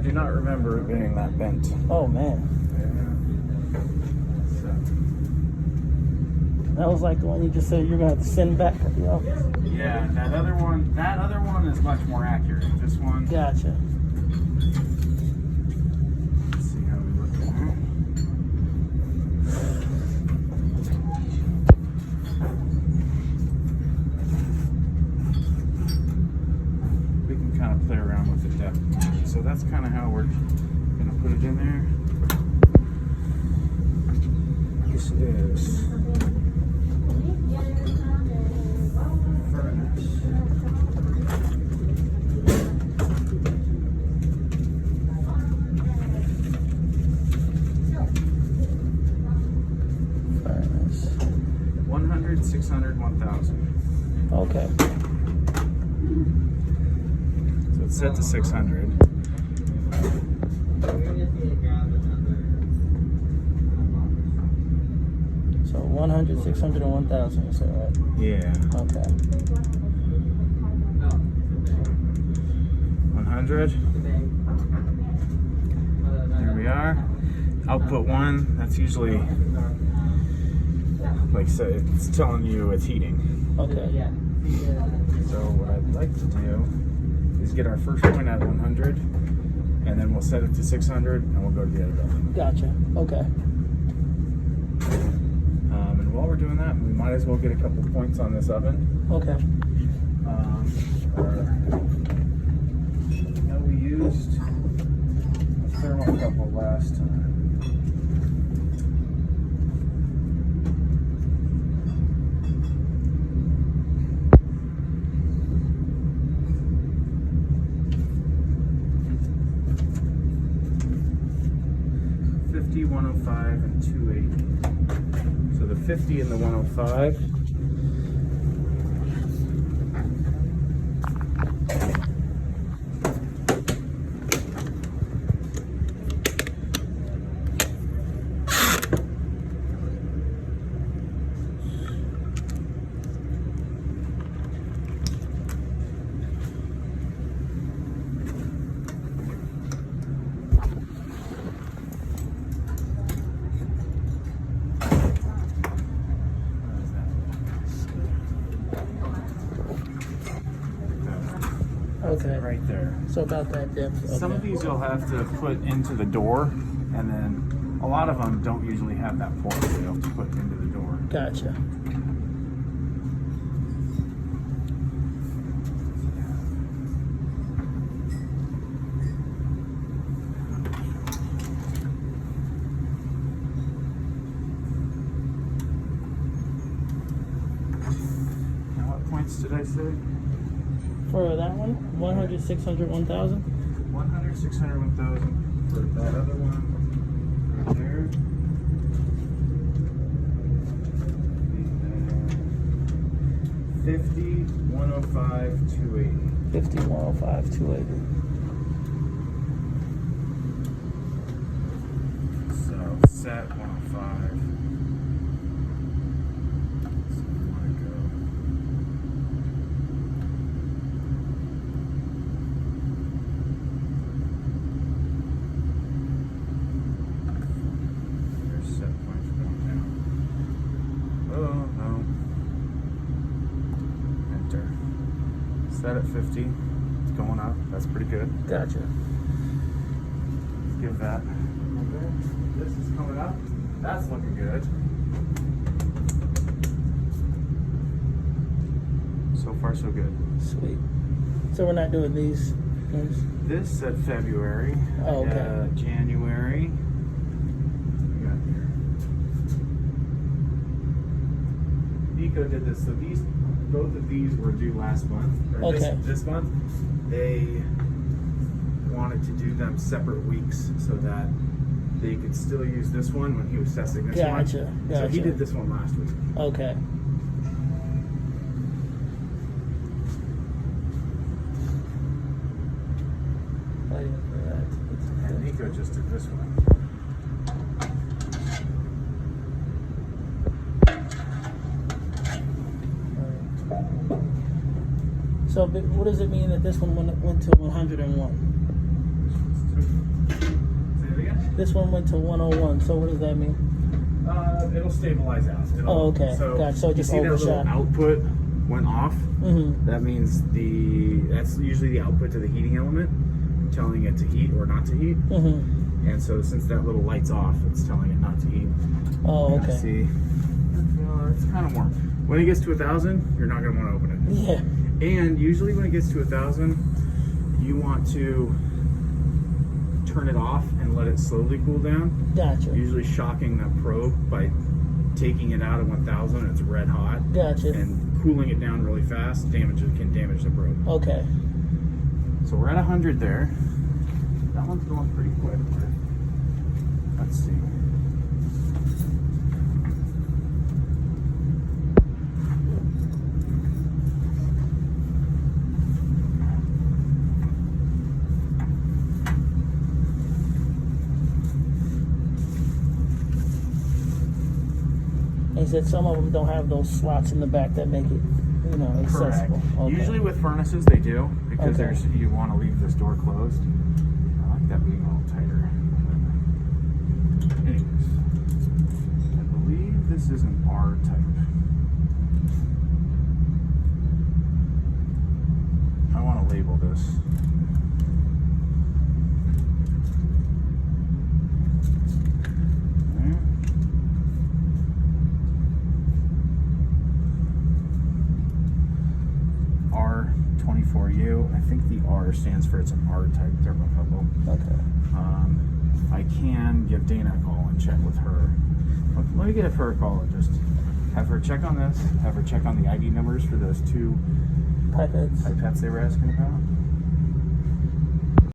do not remember it being that bent. Oh man. That was like the one you just said you're gonna have to send back at the office. Yeah, that other one is much more accurate. This one. Gotcha. Let's see how we look at it. We can kind of play around with the depth. So that's kind of how we're gonna put it in there. This is Furnace. 100, 600, 1000. Okay. So it's set to 600. So 100, 600, and 1,000. You said, right? Yeah. Okay. 100. There we are. Output 1. That's usually, like I said, it's telling you it's heating. Okay. So what I'd like to do is get our first point at 100, and then we'll set it to 600, and we'll go to the other building. Gotcha. Okay. And while we're doing that, we might as well get a couple points on this oven. Okay. Now we used a thermocouple last time. $50, $105, and $280. So the 50 and the 105. Okay. Right there. So about that depth. Okay. Some of these you'll have to put into the door, and then a lot of them don't usually have that port, so you'll have to put into the door. Gotcha. Now what points did I say? For that one, 100, 600, 1,000. 100, 600, 1,000 for that other one right there. And then 50, 105, 280. 50, 105, 280. So set 105. So we want to go. There's set points going down. Oh no. Enter. Set at 50. It's going up. That's pretty good. Gotcha. Let's give that. Okay. This is coming up. That's looking good. So far, so good. Sweet. So we're not doing these ones? This said February. Oh, okay. January. What we got here? Nico did this. So both of these were due last month. Or Okay. This month. They wanted to do them separate weeks so that they could still use this one when he was testing this one. Gotcha. So he did this one last week. Okay. Waiting for that. And Nico just did this one. So, but what does it mean that this one went to 101? Say it again. This one went to 101. So what does that mean? It'll stabilize out. Oh, okay. Gotcha. So it you just see that little overshot. output went off. Mm-hmm. That means that's usually the output to the heating element, telling it to heat or not to heat. Mm-hmm. And so since that little light's off, it's telling it not to heat. Oh, Yeah, okay. see, it's kind of warm. When it gets to 1,000, you're not going to want to open it. Yeah. And usually when it gets to 1,000, you want to turn it off and let it slowly cool down. Gotcha. Usually shocking that probe by taking it out at 1,000, it's red hot. Gotcha. And cooling it down really fast can damage the probe. Okay. So we're at 100 there. That one's going pretty quick. Let's see. He said some of them don't have those slots in the back that make it, you know, accessible. Okay. Usually with furnaces they do because Okay. you want to leave this door closed. I like that being a little tighter. Anyways, I believe this is an R type. I want to label this. R24U. I think the R stands for it's an R type thermocouple. Okay. I can give Dana a call and check with her. Let me give her a call and just have her check on this. Have her check on the ID numbers for those two Pipettes. pipettes they were asking about.